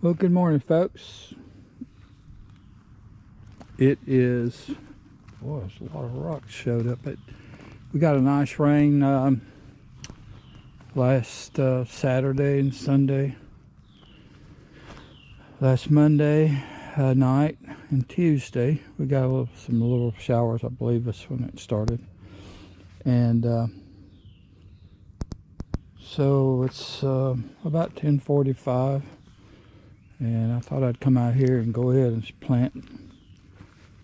Well, good morning, folks. It is, boy, there's a lot of rocks showed up. But we got a nice rain last Saturday and Sunday. Last Monday night and Tuesday, we got some little showers. I believe that's when it started. And so it's about 10:45. And I thought I'd come out here and go ahead and plant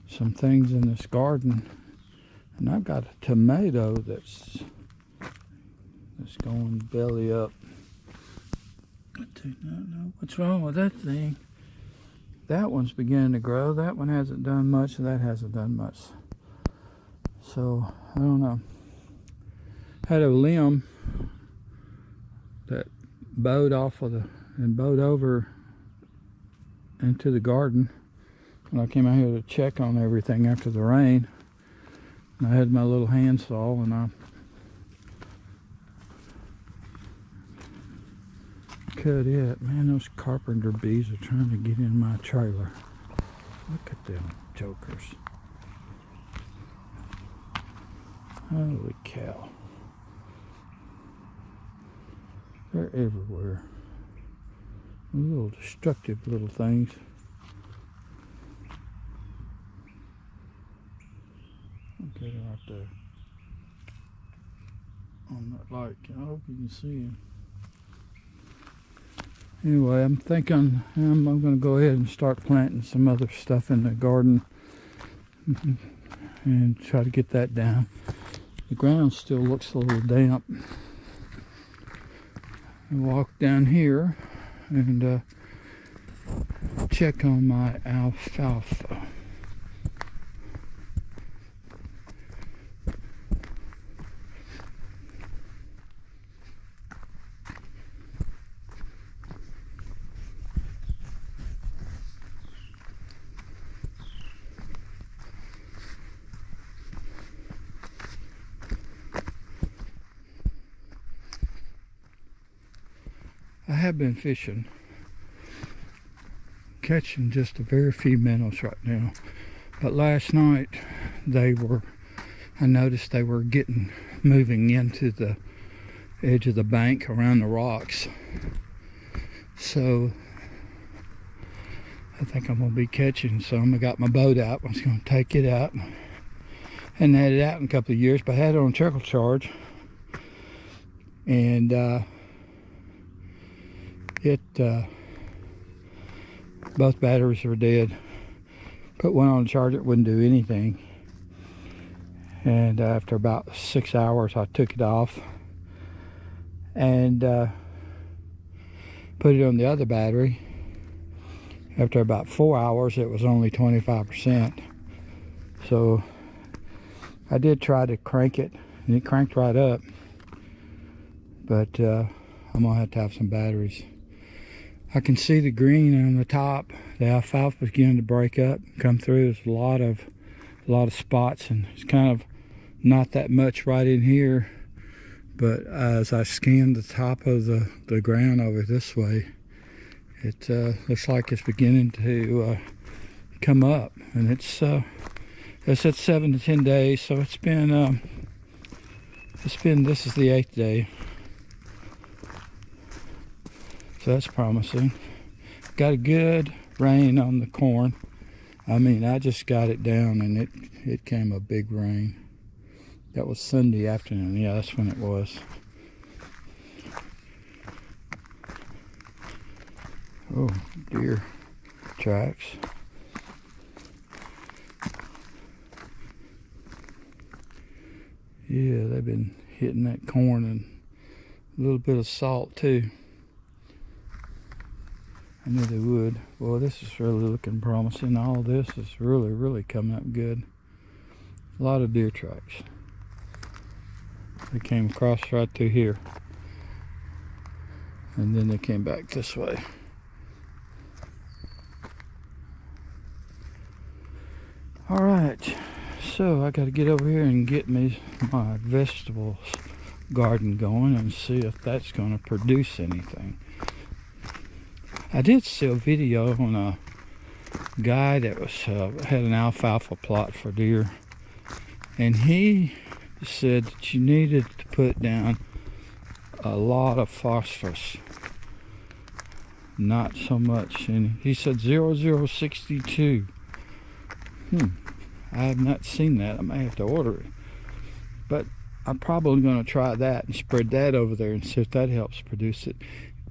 some things in this garden. And I've got a tomato that's going belly up. I do not know what's wrong with that thing. That one's beginning to grow. That one hasn't done much, and that hasn't done much. So, I don't know. Had a limb that bowed off of and bowed over into the garden when I came out here to check on everything after the rain. And I had my little handsaw and I cut it. Man, those carpenter bees are trying to get in my trailer. Look at them jokers. Holy cow. They're everywhere. Little destructive little things. Look at it right there. On that light. I hope you can see him. Anyway, I'm thinking I'm going to go ahead and start planting some other stuff in the garden and try to get that down. The ground still looks a little damp. I walk down here and check on my alfalfa. I have been fishing, catching just a very few minnows right now, but last night I noticed they were moving into the edge of the bank around the rocks. So I think I'm going to be catching some. I got my boat out. I was going to take it out and had it out in a couple of years, but I had it on trickle charge, and both batteries were dead. Put one on charge, it wouldn't do anything. And after about 6 hours, I took it off and put it on the other battery. After about 4 hours, it was only 25%. So I did try to crank it, and it cranked right up. But I'm gonna have some batteries. I can see the green on the top. The alfalfa is beginning to break up, come through. There's a lot of spots, and it's kind of not that much right in here. But as I scan the top of the ground over this way, it looks like it's beginning to come up, and it's at 7 to 10 days. So this is the 8th day. So that's promising. Got a good rain on the corn. I mean, I just got it down and it came a big rain. That was Sunday afternoon. Yeah, that's when it was. Oh, deer tracks. Yeah, they've been hitting that corn and a little bit of salt too. I knew they would. Well, this is really looking promising. All this is really, really coming up good. A lot of deer tracks. They came across right through here. And then they came back this way. All right. So I got to get over here and get me my vegetables garden going and see if that's going to produce anything. I did see a video on a guy that was had an alfalfa plot for deer, and he said that you needed to put down a lot of phosphorus, not so much. And he said 0062. I have not seen that. I may have to order it, but I'm probably going to try that and spread that over there and see if that helps produce it.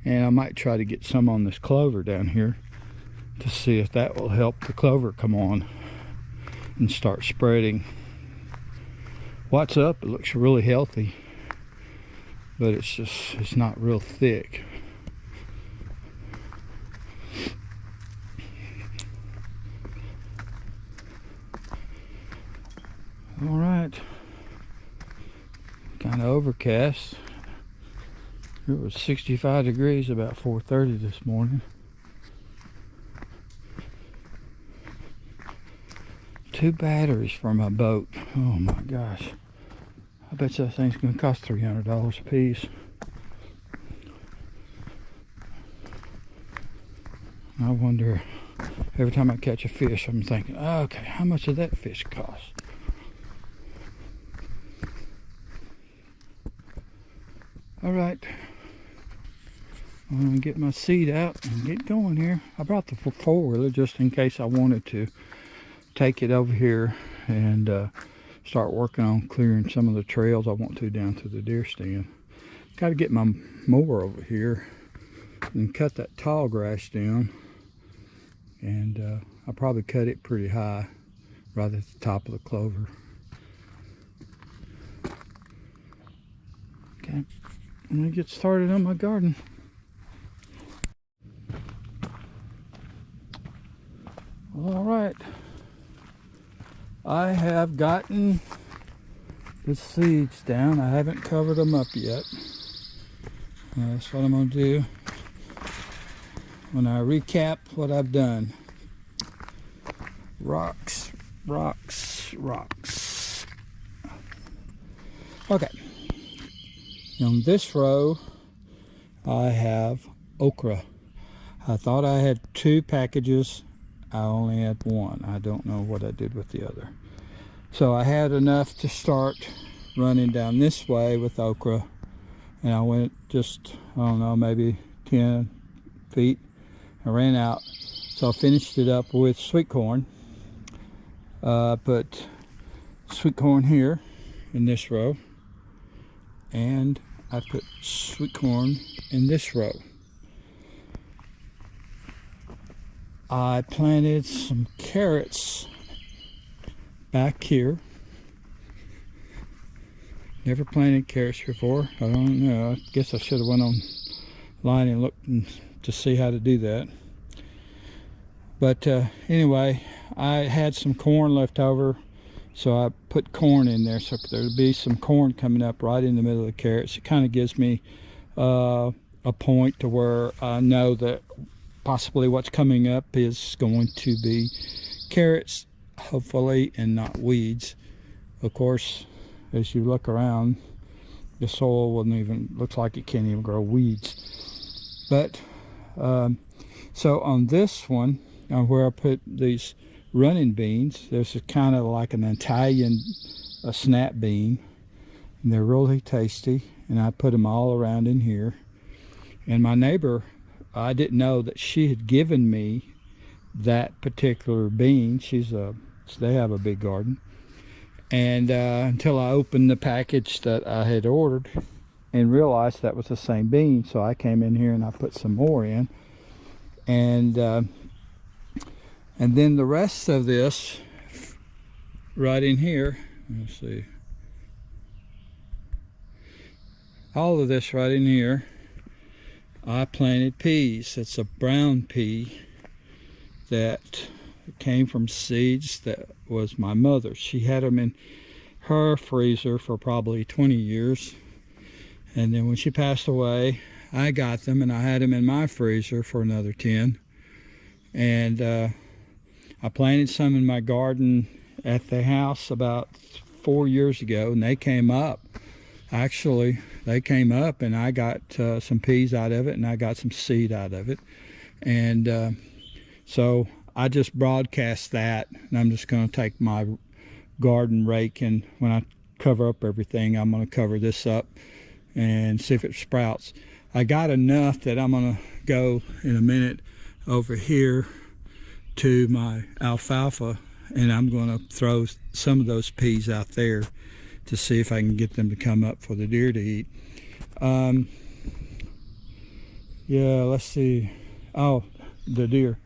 And I might try to get some on this clover down here to see if that will help the clover come on and start spreading. What's up? It looks really healthy, but it's not real thick. All right, kind of overcast. It was 65 degrees about 4:30 this morning. Two batteries for my boat. Oh my gosh. I bet that thing's gonna cost $300 a piece. I wonder, every time I catch a fish, I'm thinking, okay, how much did that fish cost? All right, I'm gonna get my seed out and get going here. I brought the four-wheeler just in case I wanted to take it over here and start working on clearing some of the trails I want to down to the deer stand. Got to get my mower over here and cut that tall grass down, and I'll probably cut it pretty high right at the top of the clover. Okay, I'm gonna get started on my garden. All right, I have gotten the seeds down. I haven't covered them up yet. That's what I'm gonna do when I recap what I've done. Rocks, rocks, rocks. Okay. On this row, I have okra. I thought I had 2 packages. I only had 1. I don't know what I did with the other. So I had enough to start running down this way with okra. And I went just, I don't know, maybe 10 feet. I ran out. So I finished it up with sweet corn. Put sweet corn here in this row. And I put sweet corn in this row. I planted some carrots back here. Never planted carrots before. I don't know. I guess I should have went online and looked to see how to do that. But anyway, I had some corn left over, so I put corn in there, so there'll be some corn coming up right in the middle of the carrots. It kind of gives me a point to where I know that possibly what's coming up is going to be carrots, hopefully, and not weeds. Of course, as you look around, the soil wouldn't even, looks like it can't even grow weeds. But so on this one, where I put these running beans, there's a kind of like an Italian snap bean, and they're really tasty, and I put them all around in here. And my neighbor, I didn't know that she had given me that particular bean. They have a big garden, and until I opened the package that I had ordered and realized that was the same bean, so I came in here and I put some more in, and then the rest of this right in here, let's see, all of this right in here, I planted peas. It's a brown pea that came from seeds that was my mother's. She had them in her freezer for probably 20 years, and then when she passed away, I got them and I had them in my freezer for another 10. And I planted some in my garden at the house about 4 years ago, and they came up. Actually, they came up, and I got some peas out of it, and I got some seed out of it. And so I just broadcast that, and I'm just going to take my garden rake, and when I cover up everything, I'm going to cover this up and see if it sprouts. I got enough that I'm going to go in a minute over here to my alfalfa, and I'm going to throw some of those peas out there to see if I can get them to come up for the deer to eat. Yeah, let's see. Oh, the deer.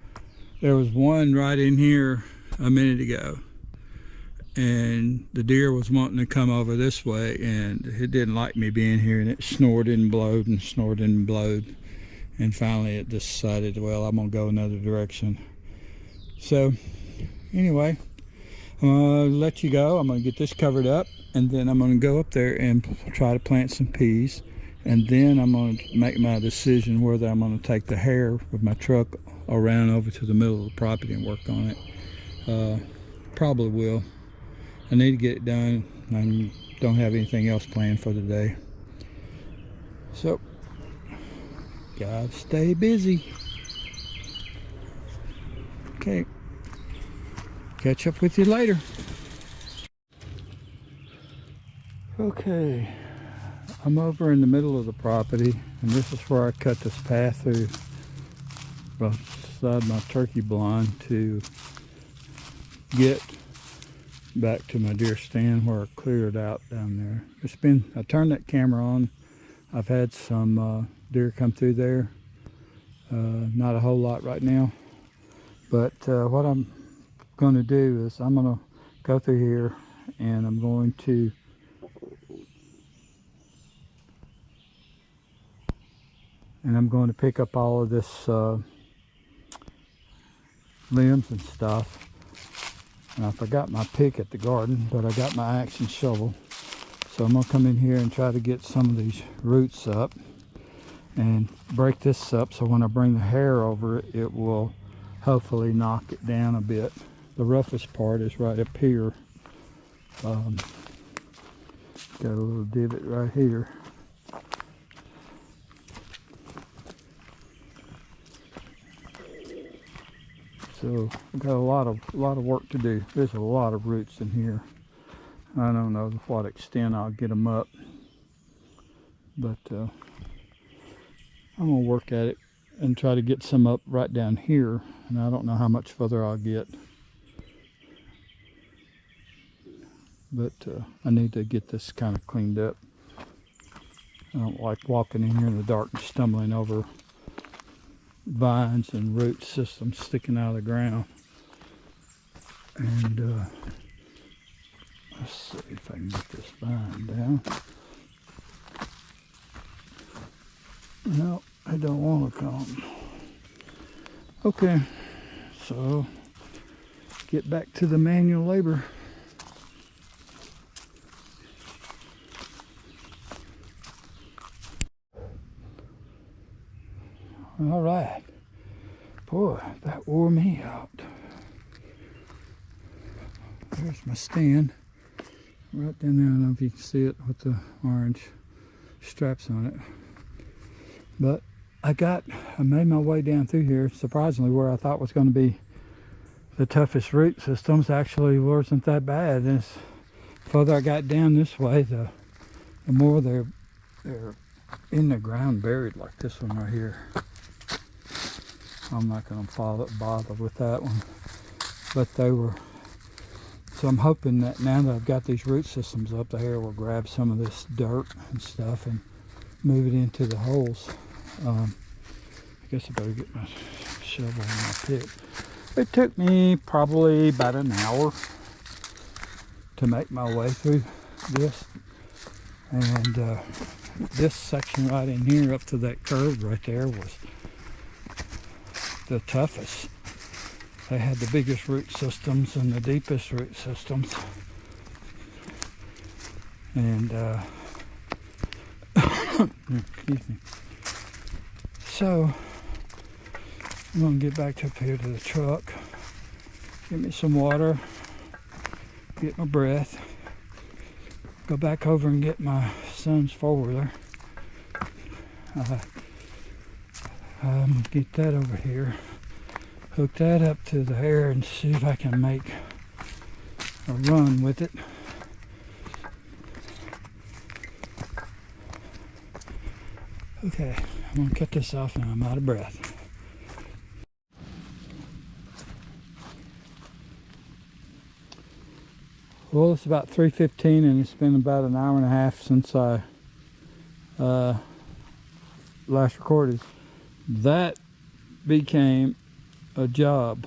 There was one right in here a minute ago, and the deer was wanting to come over this way, and it didn't like me being here, and it snorted and blowed and snorted and blowed, and finally it decided, well, I'm gonna go another direction. So anyway, I'm gonna let you go. I'm gonna get this covered up, and then I'm gonna go up there and try to plant some peas, and then I'm gonna make my decision whether I'm gonna take the hair with my truck around over to the middle of the property and work on it. Probably will. I need to get it done. I don't have anything else planned for the day. So, gotta stay busy. Okay. Catch up with you later. Okay. I'm over in the middle of the property, and this is where I cut this path through beside my turkey blind to get back to my deer stand where I cleared out down there. I turned that camera on. I've had some deer come through there. Not a whole lot right now, but what I'm going to do is I'm going to go through here, and I'm going to pick up all of this limbs and stuff. And I forgot my pick at the garden, but I got my axe and shovel. So I'm gonna come in here and try to get some of these roots up and break this up, so when I bring the hair over it, it will hopefully knock it down a bit. The roughest part is right up here. Got a little divot right here. So I've got a lot of work to do. There's a lot of roots in here. I don't know to what extent I'll get them up, but I'm gonna work at it and try to get some up right down here. And I don't know how much further I'll get, but I need to get this kind of cleaned up. I don't like walking in here in the dark and stumbling over vines and root systems sticking out of the ground. And let's see if I can get this vine down. No, I don't want to come. Okay, so get back to the manual labor. All right. Boy, that wore me out. There's my stand. Right down there, I don't know if you can see it with the orange straps on it. But I made my way down through here. Surprisingly, where I thought was going to be the toughest root systems actually wasn't that bad. And the further I got down this way, the more they're in the ground buried, like this one right here. I'm not going to bother with that one, but they were. So I'm hoping that now that I've got these root systems up, the hair will grab some of this dirt and stuff and move it into the holes. I guess I better get my shovel and my pick. It took me probably about an hour to make my way through this, and this section right in here up to that curve right there was the toughest. They had the biggest root systems and the deepest root systems, and excuse me. So I'm gonna get back up here to the truck, get me some water, get my breath, go back over and get my son's four-wheeler. I'm gonna get that over here, hook that up to there, and see if I can make a run with it. Okay, I'm gonna cut this off now. I'm out of breath. Well, it's about 3:15 and it's been about an hour and a half since I last recorded. That became a job.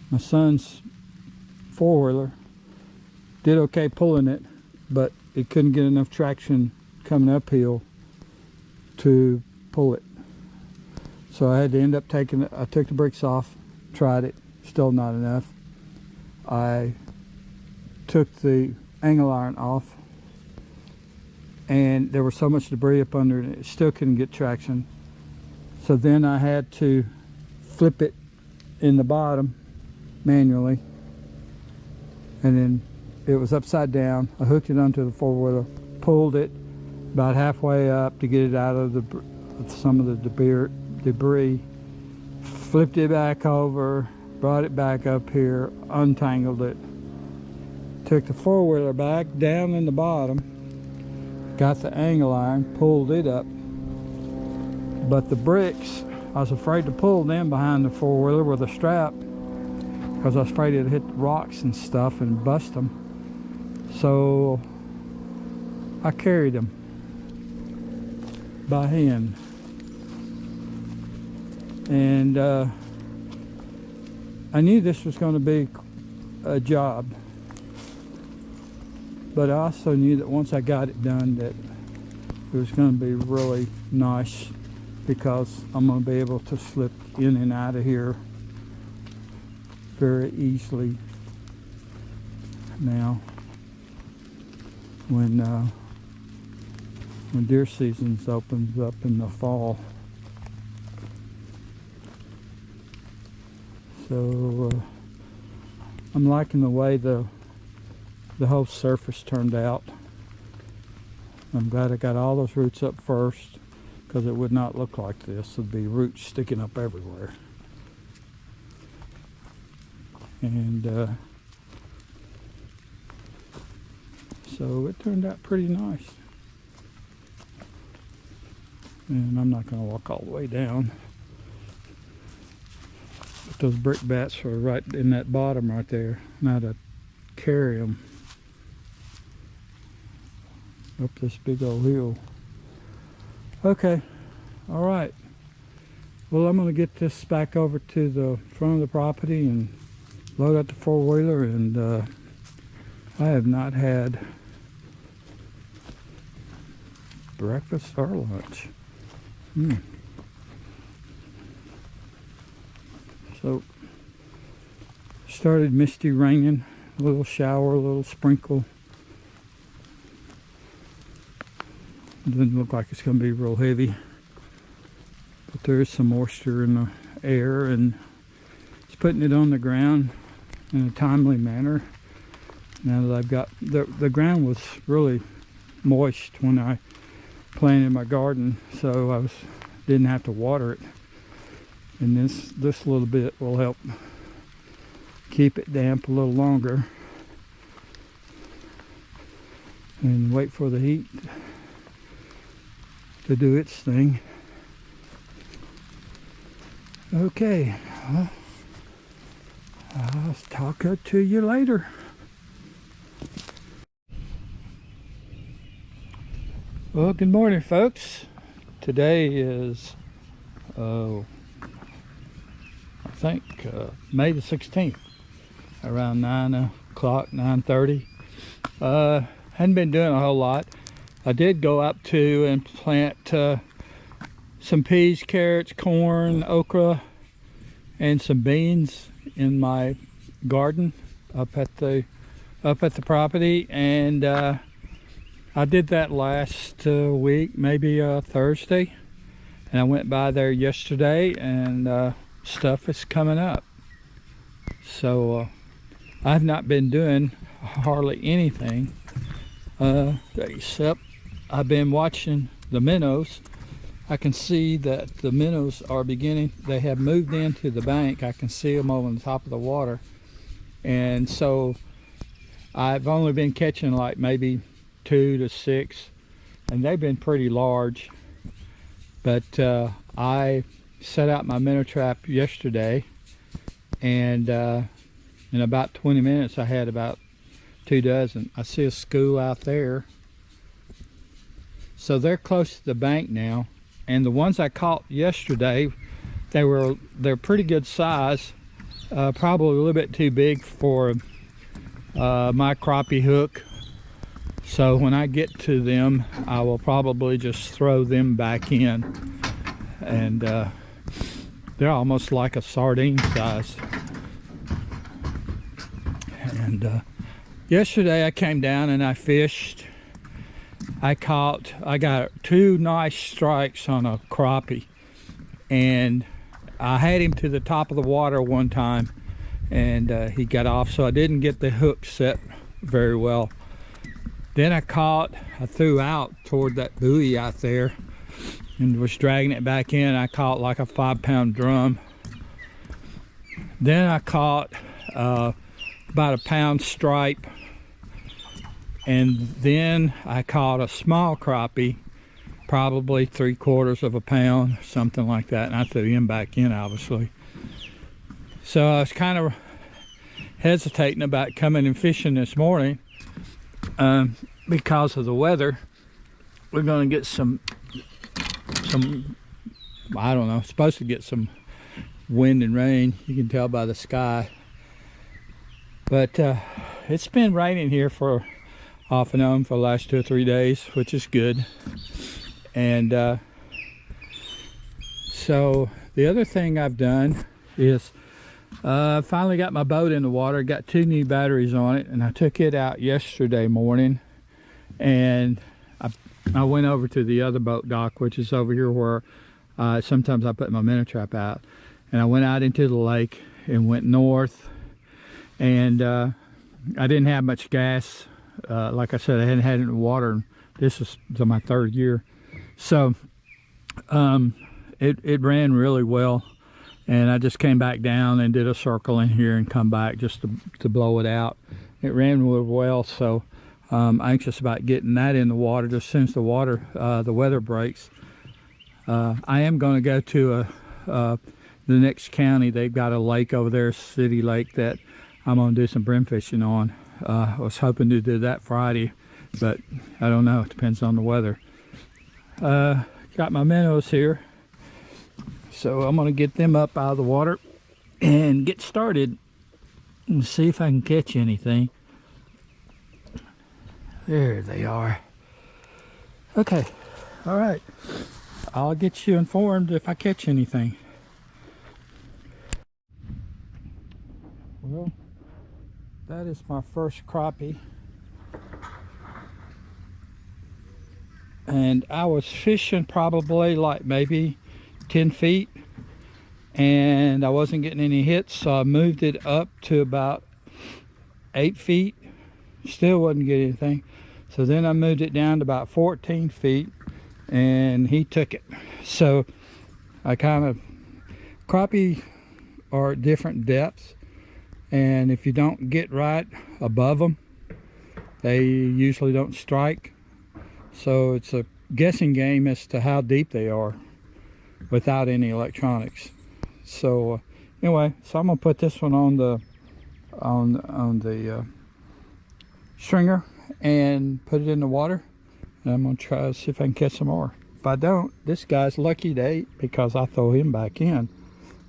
My son's four-wheeler did okay pulling it, but it couldn't get enough traction coming uphill to pull it. So I had to end up taking it. I took the brakes off, tried it, still not enough. I took the angle iron off, and there was so much debris up under it, it still couldn't get traction. So then I had to flip it in the bottom manually, and then it was upside down. I hooked it onto the four-wheeler, pulled it about halfway up to get it out of some of the debris, flipped it back over, brought it back up here, untangled it, took the four-wheeler back down in the bottom, got the angle iron, pulled it up, but the bricks, I was afraid to pull them behind the four-wheeler with a strap because I was afraid it'd hit the rocks and stuff and bust them. So I carried them by hand, and I knew this was going to be a job, but I also knew that once I got it done that it was going to be really nice, because I'm going to be able to slip in and out of here very easily now when deer season opens up in the fall. So I'm liking the way the whole surface turned out. I'm glad I got all those roots up first, because it would not look like this. There'd be roots sticking up everywhere. And so it turned out pretty nice. And I'm not going to walk all the way down. But those brick bats are right in that bottom right there. Now to carry them up this big old hill. Okay, all right. Well, I'm going to get this back over to the front of the property and load up the four-wheeler. And I have not had breakfast or lunch. So, started misty raining, a little shower, a little sprinkle. Doesn't look like it's going to be real heavy, but there is some moisture in the air, and it's putting it on the ground in a timely manner. Now that I've got the ground was really moist when I planted my garden, so I didn't have to water it, and this little bit will help keep it damp a little longer and wait for the heat to do its thing. Okay, I'll talk to you later. Well, good morning, folks. Today is I think May the 16th, around 9 o'clock, 9:30. Hadn't been doing a whole lot. I did go up to and plant some peas, carrots, corn, okra, and some beans in my garden up at the property, and I did that last week, maybe Thursday, and I went by there yesterday, and stuff is coming up. So I've not been doing hardly anything except I've been watching the minnows. I can see that the minnows are beginning, they have moved into the bank. I can see them over on the top of the water. And so I've only been catching like maybe 2 to 6, and they've been pretty large. But I set out my minnow trap yesterday, and in about 20 minutes I had about 2 dozen. I see a school out there. So they're close to the bank now, and the ones I caught yesterday, they're pretty good size, probably a little bit too big for my crappie hook. So when I get to them, I will probably just throw them back in, and they're almost like a sardine size. And yesterday I came down and I fished. I got 2 nice strikes on a crappie, and I had him to the top of the water one time, and he got off, so I didn't get the hook set very well. Then I threw out toward that buoy out there and was dragging it back in. I caught like a 5-pound drum. Then I caught about a pound stripe, and then I caught a small crappie, probably 3/4 of a pound, something like that, and I threw him back in, obviously. So I was kind of hesitating about coming and fishing this morning because of the weather. We're going to get some I don't know, supposed to get some wind and rain, you can tell by the sky. But it's been raining here for off and on for the last 2 or 3 days, which is good. And so the other thing I've done is I finally got my boat in the water, got 2 new batteries on it, and I took it out yesterday morning, and I went over to the other boat dock, which is over here where sometimes I put my minnow trap out, and I went out into the lake and went north, and I didn't have much gas. Like I said, I hadn't had it in the water. This is my 3rd year, so it ran really well. And I just came back down and did a circle in here and come back just to blow it out. It ran really well, so I'm anxious about getting that in the water just since the weather breaks. I am going to go to the next county. They've got a lake over there, City Lake, that I'm going to do some brim fishing on. I was hoping to do that Friday, but I don't know. It depends on the weather. Got my minnows here, so I'm going to get them up out of the water and get started and see if I can catch anything. There they are. Okay, all right. I'll get you informed if I catch anything. Well, that is my first crappie. And I was fishing probably like maybe 10 feet, and I wasn't getting any hits, so I moved it up to about 8 feet. Still wasn't getting anything. So then I moved it down to about 14 feet, and he took it. So I crappie are at different depths, and if you don't get right above them, they usually don't strike. So it's a guessing game as to how deep they are without any electronics. So anyway, so I'm gonna put this one on the stringer and put it in the water, and I'm gonna try to see if I can catch some more. If I don't, this guy's lucky to eat because I throw him back in.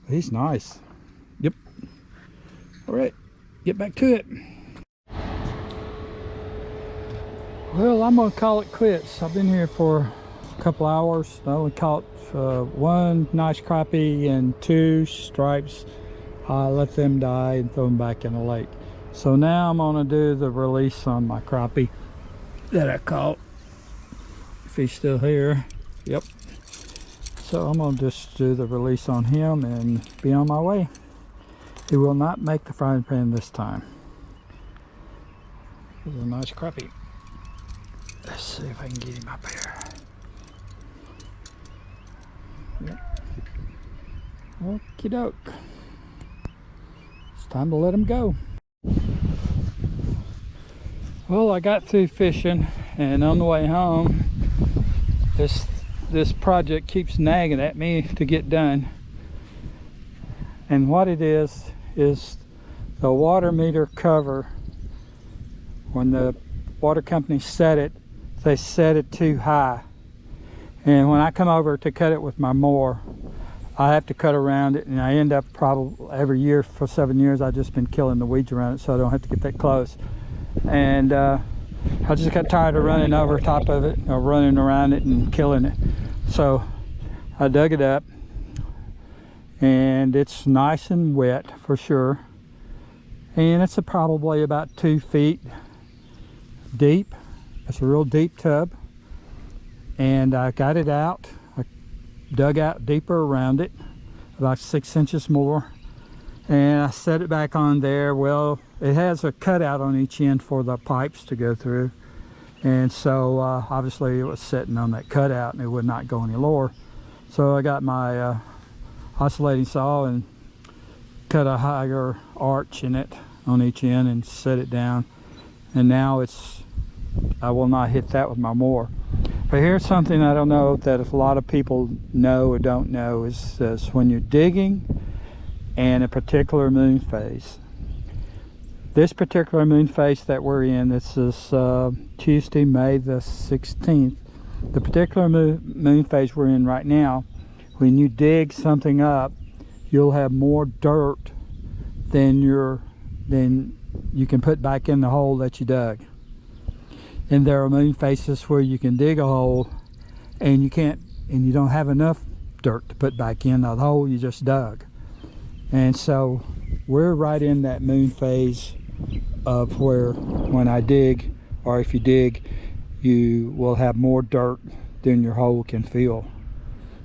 He's nice. Yep. All right, get back to it. Well, I'm gonna call it quits. I've been here for a couple hours. I only caught 1 nice crappie and 2 stripes. I let them die and throw them back in the lake. So now I'm gonna do the release on my crappie that I caught. If he's still here. Yep. So I'm gonna just do the release on him and be on my way. He will not make the frying pan this time. Here's a nice crappie. Let's see if I can get him up here. Yep. Okie doke. It's time to let them go. Well, I got through fishing, and on the way home, this project keeps nagging at me to get done. And what it is the water meter cover. When the water company set it, they set it too high. And when I come over to cut it with my mower, I have to cut around it, and I end up probably every year for 7 years I've just been killing the weeds around it, so I don't have to get that close. And I just got tired of running over top of it, or running around it and killing it. So I dug it up, and it's nice and wet for sure. And it's probably about 2 feet deep. It's a real deep tub. And I got it out. I dug out deeper around it, about 6 inches more. And I set it back on there. Well, it has a cutout on each end for the pipes to go through. And so obviously it was sitting on that cutout and it would not go any lower. So I got my oscillating saw and cut a higher arch in it on each end and set it down. And now I will not hit that with my mower. But here's something I don't know that if a lot of people know or don't know is this: when you're digging and a particular moon phase. This particular moon phase that we're in, this is Tuesday, May the 16th. The particular moon phase we're in right now, when you dig something up, you'll have more dirt than you can put back in the hole that you dug. And there are moon phases where you can dig a hole and you don't have enough dirt to put back in the hole you just dug. And so we're right in that moon phase of where when I dig, or if you dig, you will have more dirt than your hole can fill.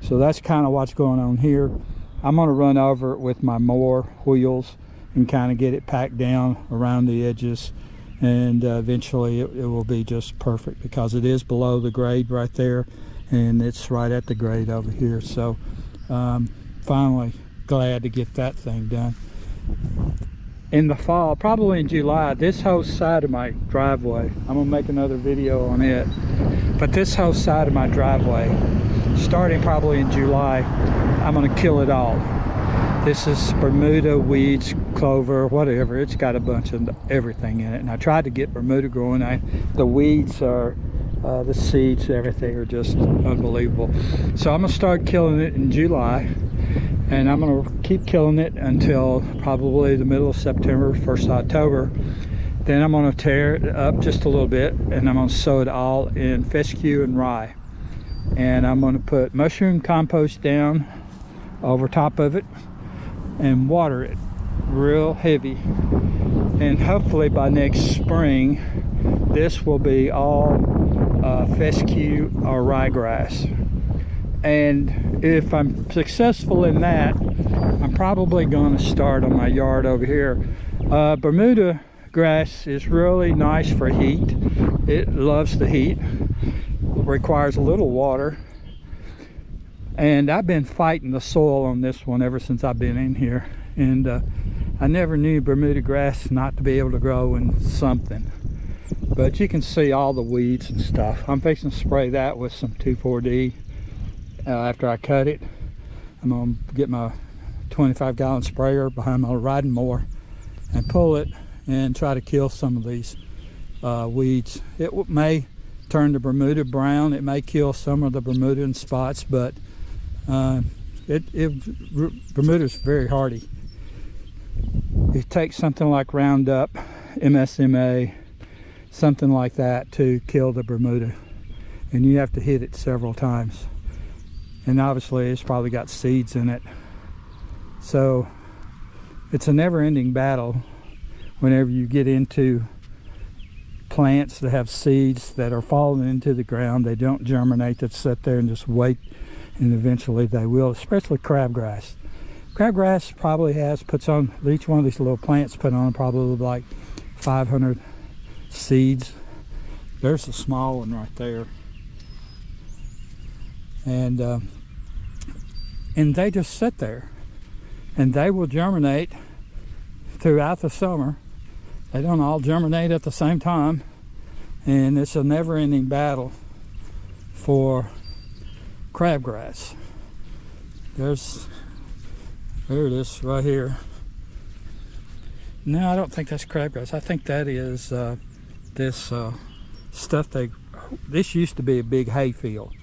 So that's kind of what's going on here. I'm going to run over it with my mower wheels and kind of get it packed down around the edges, and eventually it will be just perfect, because it is below the grade right there and it's right at the grade over here. So finally glad to get that thing done. In the fall, probably in July, this whole side of my driveway, I'm gonna make another video on it, but this whole side of my driveway, starting probably in July, I'm gonna kill it all. This is Bermuda, weeds, clover, whatever. It's got a bunch of everything in it, and I tried to get Bermuda growing. The weeds are the seeds, everything are just unbelievable. So I'm gonna start killing it in July, and I'm gonna keep killing it until probably the middle of September, 1st October. Then I'm gonna tear it up just a little bit, and I'm gonna sow it all in fescue and rye. And I'm gonna put mushroom compost down over top of it and water it real heavy. And hopefully by next spring, this will be all fescue or ryegrass. And if I'm successful in that, I'm probably going to start on my yard over here. Bermuda grass is really nice for heat. It loves the heat, requires a little water. And I've been fighting the soil on this one ever since I've been in here. And I never knew Bermuda grass not to be able to grow in something. But you can see all the weeds and stuff. I'm fixing to spray that with some 2,4-D. After I cut it, I'm gonna get my 25-gallon sprayer behind my riding mower and pull it and try to kill some of these weeds. It may turn the Bermuda brown. It may kill some of the Bermudan spots, but Bermuda's very hardy. You take something like Roundup, MSMA, something like that to kill the Bermuda, and you have to hit it several times. And obviously it's probably got seeds in it, so it's a never-ending battle whenever you get into plants that have seeds that are falling into the ground. They don't germinate, that sit there and just wait, and eventually they will, especially crabgrass. Crabgrass probably puts on, each one of these little plants put on probably like 500 seeds. There's a small one right there. And and they just sit there, and they will germinate throughout the summer. They don't all germinate at the same time, and it's a never-ending battle for crabgrass. There it is right here. No, I don't think that's crabgrass. I think that is this stuff this used to be a big hay field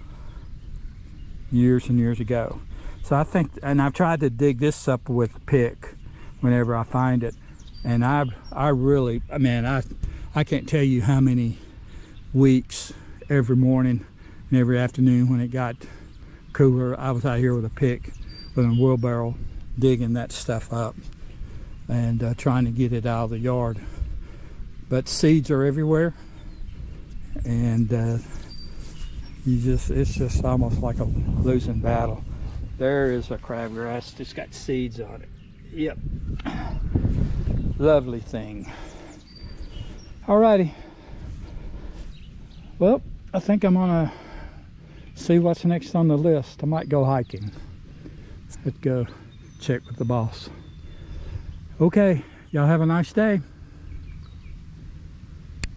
years and years ago. So I think, and I've tried to dig this up with a pick whenever I find it, and I really, man, I can't tell you how many weeks every morning and every afternoon when it got cooler, I was out here with a pick with a wheelbarrow digging that stuff up and trying to get it out of the yard. But seeds are everywhere, and it's just almost like a losing battle. There is a crabgrass that's got seeds on it. Yep. Lovely thing. Alrighty. Well, I think I'm gonna see what's next on the list. I might go hiking. Let's go check with the boss. Okay, y'all have a nice day.